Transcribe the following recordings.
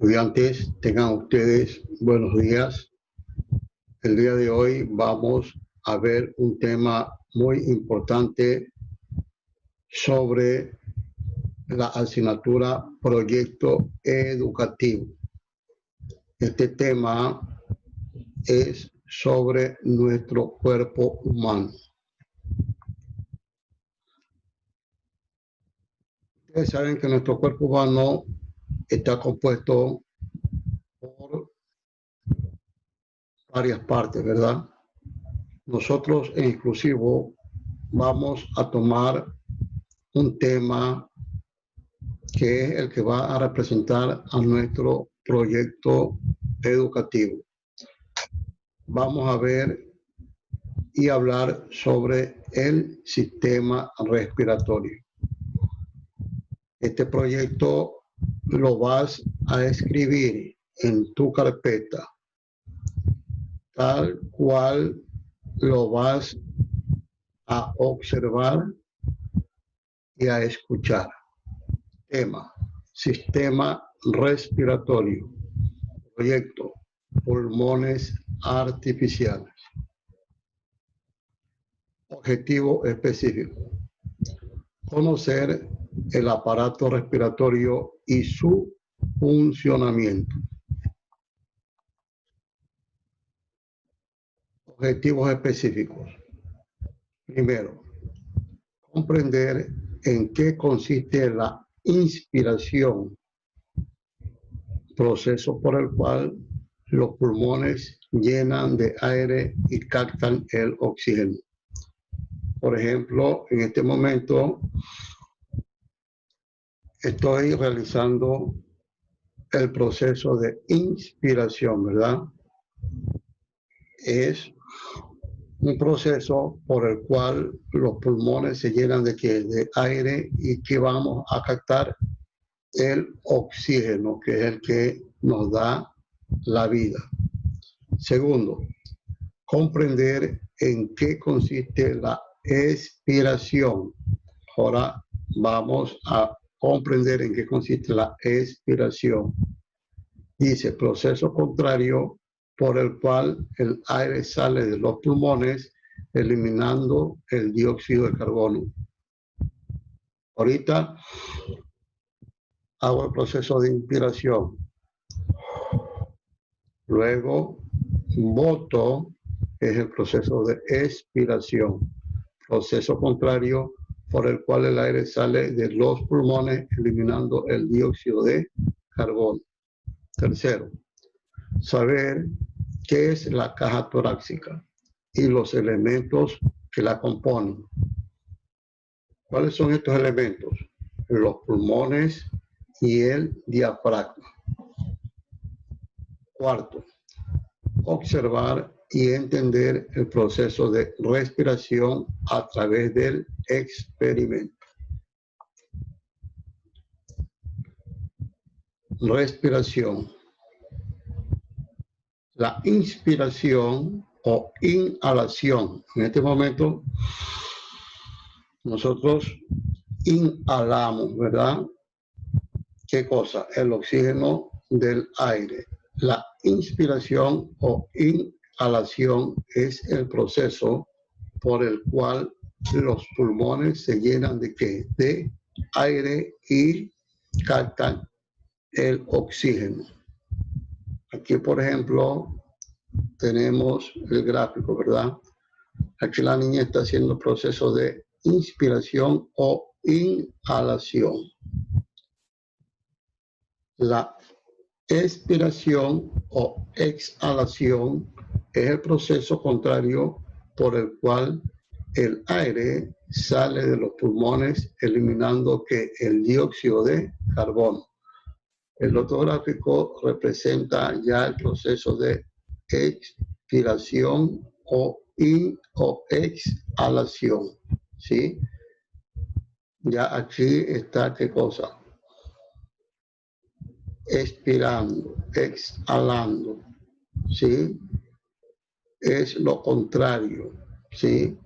Estudiantes, tengan ustedes buenos días. El día de hoy vamos a ver un tema muy importante sobre la asignatura Proyecto Educativo. Este tema es sobre nuestro cuerpo humano. Ustedes saben que nuestro cuerpo humano está compuesto por varias partes, ¿verdad? Nosotros en exclusivo vamos a tomar un tema que es el que va a representar a nuestro proyecto educativo. Vamos a ver y hablar sobre el sistema respiratorio. Este proyecto lo vas a escribir en tu carpeta, tal cual lo vas a observar y a escuchar. Tema: sistema respiratorio. Proyecto: pulmones artificiales. Objetivo específico: conocer el aparato respiratorio y su funcionamiento. Objetivos específicos: primero, comprender en qué consiste la inspiración, proceso por el cual los pulmones llenan de aire y captan el oxígeno. Por ejemplo, en este momento estoy realizando el proceso de inspiración, ¿verdad? Es un proceso por el cual los pulmones se llenan de aire y que vamos a captar el oxígeno, que es el que nos da la vida. Segundo, comprender en qué consiste la expiración. Ahora vamos a comprender en qué consiste la expiración. Dice: proceso contrario por el cual el aire sale de los pulmones eliminando el dióxido de carbono. Ahorita hago el proceso de inspiración. Luego boto, es el proceso de expiración. Proceso contrario por el cual el aire sale de los pulmones eliminando el dióxido de carbono. Tercero, saber qué es la caja torácica y los elementos que la componen. ¿Cuáles son estos elementos? Los pulmones y el diafragma. Cuarto, observar y entender el proceso de respiración a través del experimento. Respiración. La inspiración o inhalación. En este momento nosotros inhalamos, ¿verdad? ¿Qué cosa? El oxígeno del aire. La inspiración o inhalación es el proceso por el cual los pulmones se llenan de ¿qué? De aire y captan el oxígeno. Aquí, por ejemplo, tenemos el gráfico, ¿verdad? Aquí la niña está haciendo el proceso de inspiración o inhalación. La expiración o exhalación es el proceso contrario por el cual el aire sale de los pulmones eliminando ¿qué? El dióxido de carbono. El otro gráfico representa ya el proceso de expiración o exhalación, ¿sí? Ya aquí está ¿qué cosa? Expirando, exhalando, ¿sí? Es lo contrario, ¿sí?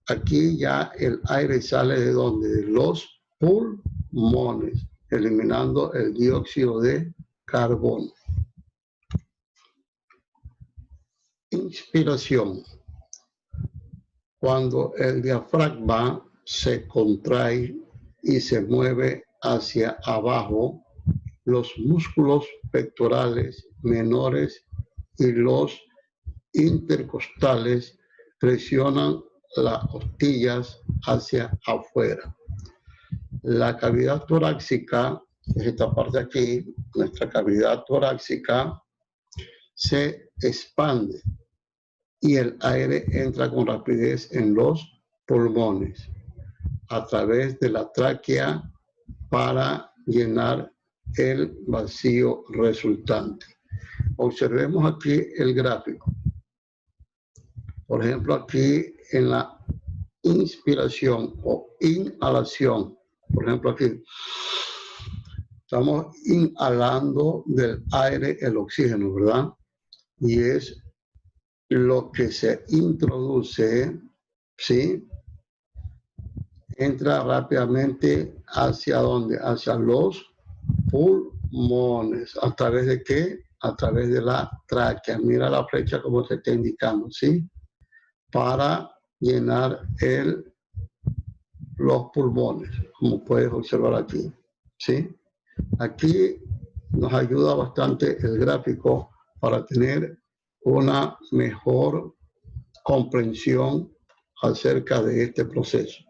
Aquí ya el aire sale ¿de dónde? De los pulmones, eliminando el dióxido de carbón. Inspiración. Cuando el diafragma se contrae y se mueve hacia abajo, los músculos pectorales menores y los intercostales presionan las costillas hacia afuera. La cavidad torácica, es esta parte aquí, nuestra cavidad torácica, se expande y el aire entra con rapidez en los pulmones a través de la tráquea para llenar el vacío resultante. Observemos aquí el gráfico. Por ejemplo, aquí en la inspiración o inhalación, por ejemplo aquí, estamos inhalando del aire el oxígeno, ¿verdad? Y es lo que se introduce, ¿sí? Entra rápidamente hacia dónde? Hacia los pulmones. ¿A través de qué? A través de la tráquea. Mira la flecha como te está indicando, ¿sí? Para llenar los pulmones, como puedes observar aquí, ¿sí? Aquí nos ayuda bastante el gráfico para tener una mejor comprensión acerca de este proceso.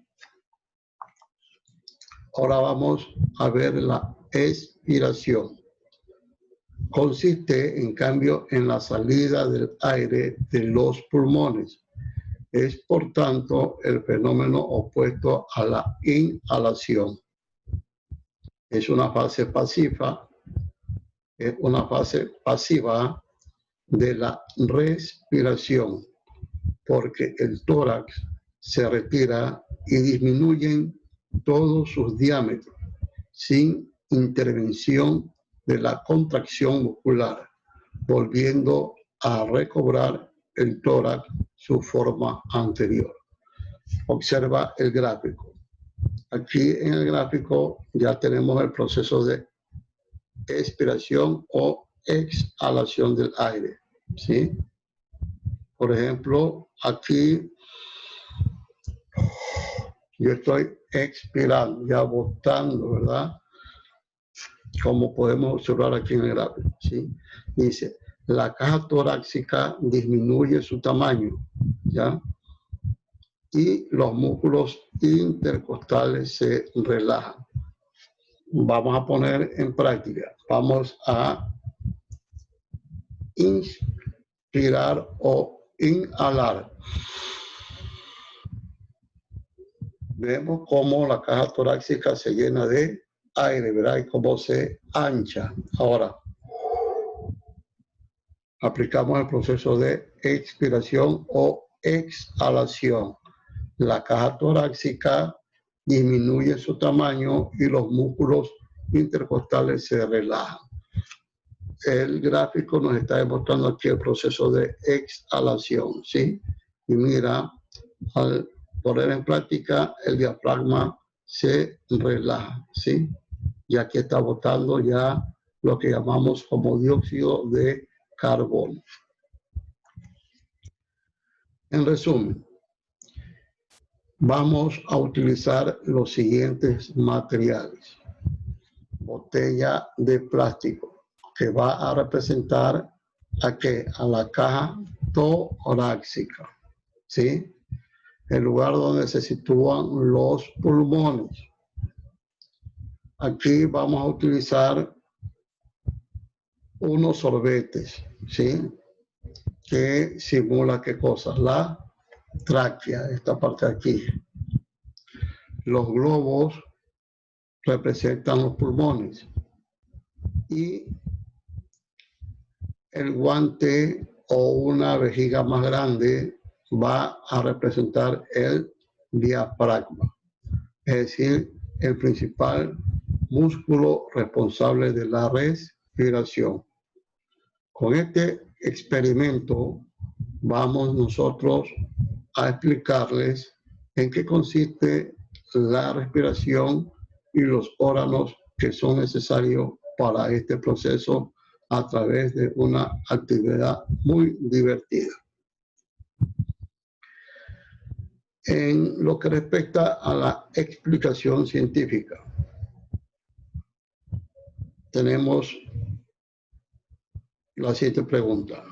Ahora vamos a ver la expiración. Consiste, en cambio, en la salida del aire de los pulmones. Es, por tanto, el fenómeno opuesto a la inhalación. Es una fase pasiva, de la respiración, porque el tórax se retira y disminuyen todos sus diámetros sin intervención de la contracción muscular, volviendo a recobrar el tórax su forma anterior. Observa el gráfico. Aquí en el gráfico ya tenemos el proceso de expiración o exhalación del aire, ¿sí? Por ejemplo, aquí yo estoy expirando, ya botando, ¿verdad? Como podemos observar aquí en el gráfico, ¿sí? Dice, la caja torácica disminuye su tamaño, ¿ya? Y los músculos intercostales se relajan. Vamos a poner en práctica. Vamos a inspirar o inhalar. Vemos cómo la caja torácica se llena de aire, ¿verdad? Y cómo se ancha. Ahora, aplicamos el proceso de expiración o exhalación. La caja torácica disminuye su tamaño y los músculos intercostales se relajan. El gráfico nos está demostrando aquí el proceso de exhalación, ¿sí? Y mira, al poner en práctica, el diafragma se relaja, ¿sí? Y aquí está botando ya lo que llamamos como dióxido de carbono. En resumen, vamos a utilizar los siguientes materiales. Botella de plástico, que va a representar a qué? A la caja torácica, ¿sí? El lugar donde se sitúan los pulmones. Aquí vamos a utilizar unos sorbetes, ¿sí? Que simula qué cosa? La tráquea, esta parte de aquí. Los globos representan los pulmones y el guante o una vejiga más grande va a representar el diafragma, es decir, el principal músculo responsable de la respiración. Con este experimento vamos nosotros a explicarles en qué consiste la respiración y los órganos que son necesarios para este proceso a través de una actividad muy divertida. En lo que respecta a la explicación científica, tenemos la siguiente pregunta.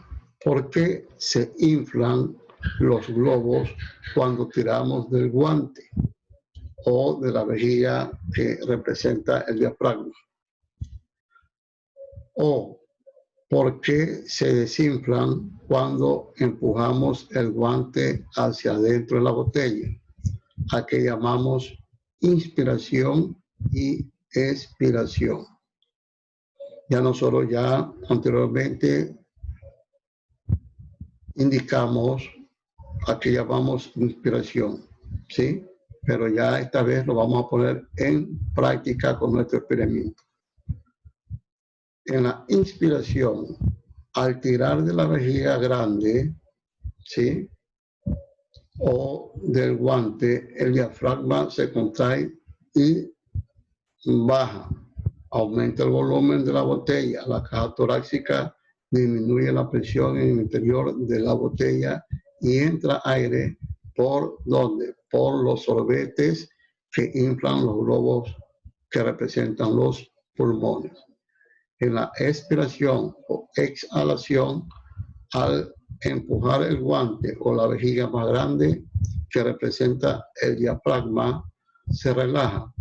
¿Por qué se inflan los globos cuando tiramos del guante o de la vejiga que representa el diafragma? ¿O por qué se desinflan cuando empujamos el guante hacia adentro de la botella, a que llamamos inspiración y expiración? Ya nosotros ya anteriormente indicamos a que llamamos inspiración, ¿sí? Pero ya esta vez lo vamos a poner en práctica con nuestro experimento. En la inspiración, al tirar de la vejiga grande, ¿sí?, o del guante, el diafragma se contrae y baja. Aumenta el volumen de la botella, la caja torácica disminuye la presión en el interior de la botella y entra aire por ¿dónde? Por los sorbetes que inflan los globos que representan los pulmones. En la expiración o exhalación, al empujar el guante o la vejiga más grande que representa el diafragma, se relaja,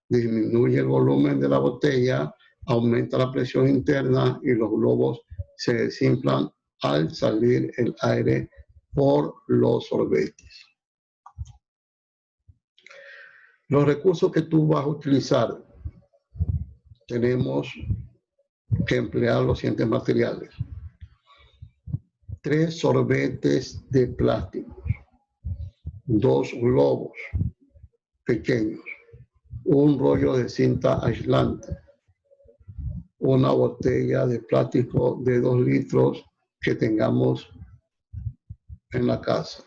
disminuye el volumen de la botella, aumenta la presión interna y los globos se desinflan al salir el aire por los sorbetes. Los recursos que tú vas a utilizar, tenemos que emplear los siguientes materiales. 3 sorbetes de plástico, 2 globos pequeños, un rollo de cinta aislante, una botella de plástico de 2 litros que tengamos en la casa,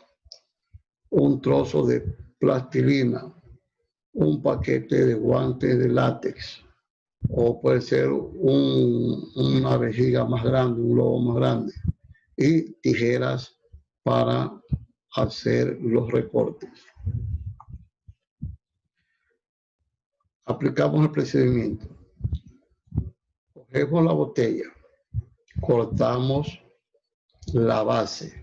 un trozo de plastilina, un paquete de guantes de látex, o puede ser una vejiga más grande, un globo más grande, y tijeras para hacer los recortes. Aplicamos el procedimiento. Cogemos la botella, cortamos la base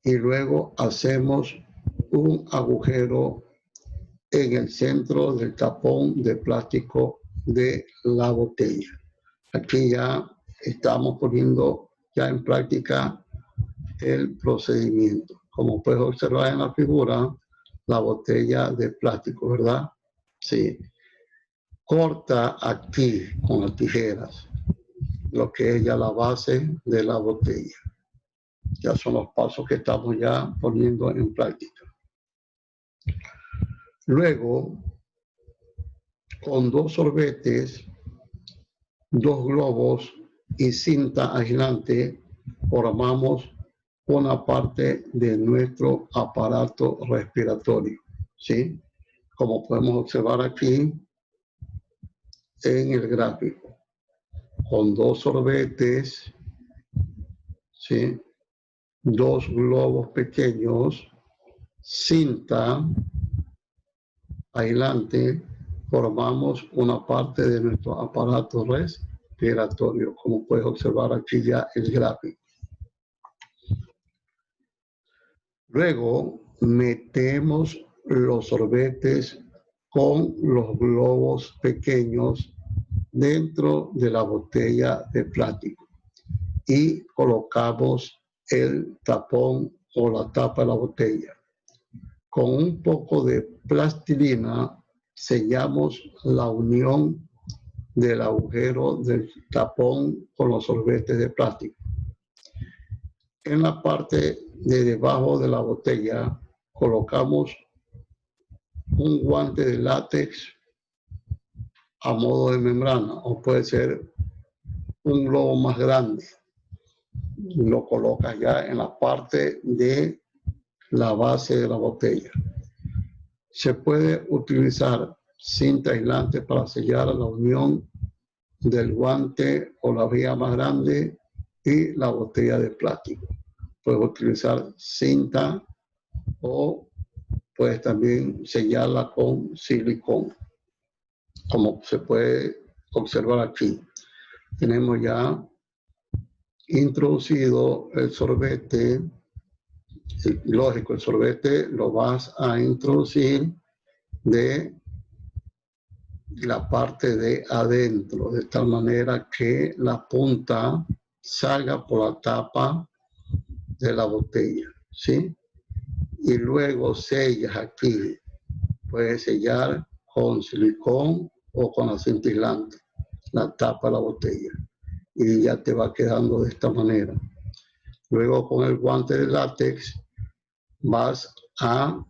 y luego hacemos un agujero en el centro del tapón de plástico de la botella. Aquí ya estamos poniendo ya en práctica el procedimiento. Como puedes observar en la figura, la botella de plástico, ¿verdad? Sí. Corta aquí con las tijeras lo que es ya la base de la botella. Ya son los pasos que estamos ya poniendo en práctica. Luego, con 2 sorbetes, 2 globos y cinta aislante, formamos una parte de nuestro aparato respiratorio, ¿sí? Como podemos observar aquí en el gráfico, con 2 sorbetes, ¿sí?, 2 globos pequeños, cinta aislante, formamos una parte de nuestro aparato respiratorio, como puedes observar aquí ya el gráfico. Luego metemos los sorbetes con los globos pequeños dentro de la botella de plástico y colocamos el tapón o la tapa de la botella. Con un poco de plastilina sellamos la unión del agujero del tapón con los sorbetes de plástico. En la parte de debajo de la botella colocamos un guante de látex a modo de membrana, o puede ser un globo más grande. Lo colocas ya en la parte de la base de la botella. Se puede utilizar cinta aislante para sellar la unión del guante o la vía más grande y la botella de plástico. Puedes utilizar cinta o puedes también sellarla con silicón, como se puede observar aquí. Tenemos ya introducido el sorbete. Lógico, el sorbete lo vas a introducir de la parte de adentro, de tal manera que la punta salga por la tapa de la botella, ¿sí? Y luego sellas aquí. Puedes sellar con silicón o con la cinta aislante la tapa de la botella y ya te va quedando de esta manera. Luego con el guante de látex vas a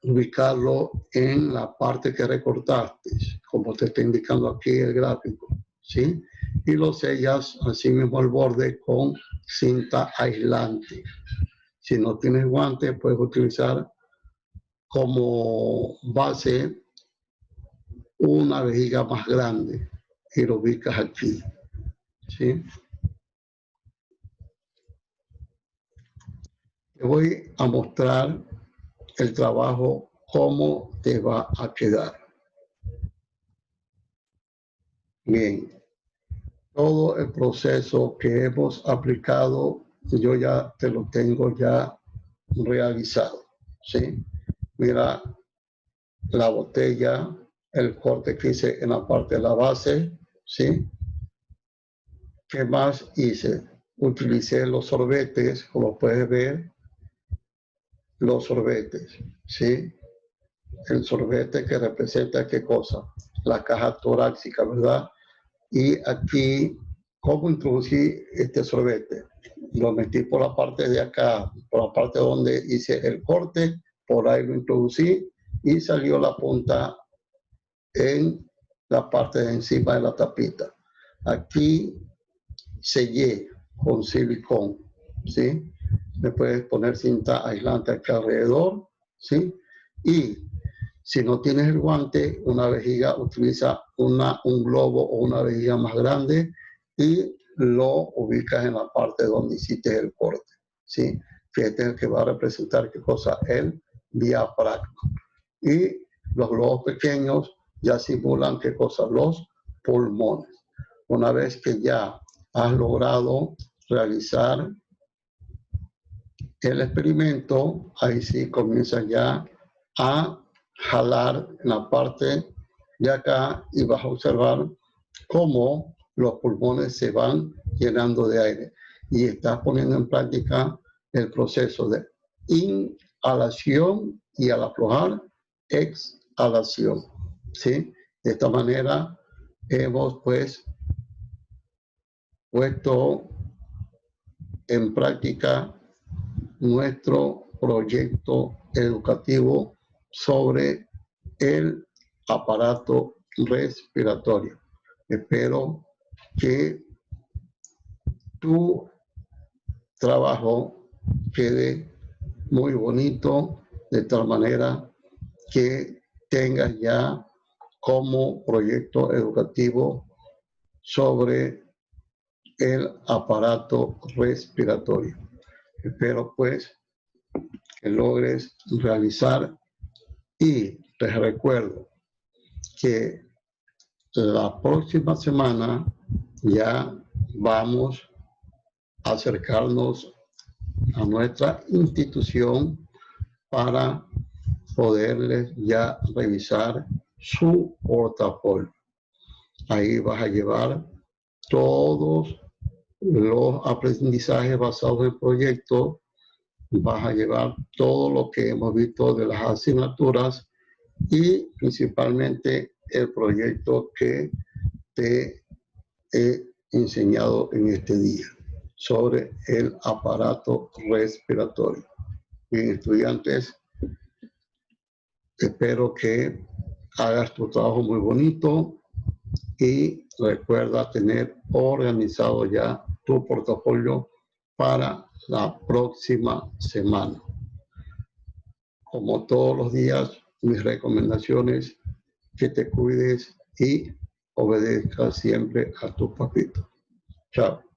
ubicarlo en la parte que recortaste, como te está indicando aquí el gráfico, ¿sí? Y lo sellas así mismo al borde con cinta aislante. Si no tienes guante, puedes utilizar como base una vejiga más grande y lo ubicas aquí, ¿sí? Te voy a mostrar el trabajo, cómo te va a quedar. Bien, todo el proceso que hemos aplicado, yo ya te lo tengo ya realizado, ¿sí? Mira la botella, el corte que hice en la parte de la base, ¿sí? ¿Qué más hice? Utilicé los sorbetes, como puedes ver, los sorbetes, ¿sí? El sorbete que representa qué cosa, la caja torácica, ¿verdad? Y aquí, ¿cómo introducí este sorbete? Lo metí por la parte de acá, por la parte donde hice el corte, por ahí lo introducí y salió la punta en la parte de encima de la tapita. Aquí sellé con silicón, ¿sí? Me puedes poner cinta aislante aquí alrededor, ¿sí? Y si no tienes el guante, una vejiga, utiliza un globo o una vejiga más grande y lo ubicas en la parte donde hiciste el corte, ¿sí? Que este es el que va a representar qué cosa, el diafragma. Y los globos pequeños ya simulan qué cosa, los pulmones. Una vez que ya has logrado realizar el experimento, ahí sí comienza ya a jalar en la parte de acá y vas a observar cómo los pulmones se van llenando de aire y estás poniendo en práctica el proceso de inhalación y al aflojar, exhalación, ¿sí? De esta manera hemos pues puesto en práctica nuestro proyecto educativo sobre el aparato respiratorio. Espero que tu trabajo quede muy bonito, de tal manera que tengas ya como proyecto educativo sobre el aparato respiratorio. Espero pues que logres realizar y les recuerdo que la próxima semana ya vamos a acercarnos a nuestra institución para poderles ya revisar su portafolio. Ahí vas a llevar todos los aprendizajes basados en proyectos, vas a llevar todo lo que hemos visto de las asignaturas y principalmente el proyecto que te he enseñado en este día sobre el aparato respiratorio. Bien, estudiantes, espero que hagas tu trabajo muy bonito y recuerda tener organizado ya tu portafolio para la próxima semana. Como todos los días, mis recomendaciones, que te cuides y obedezca siempre a tus papitos. Chao.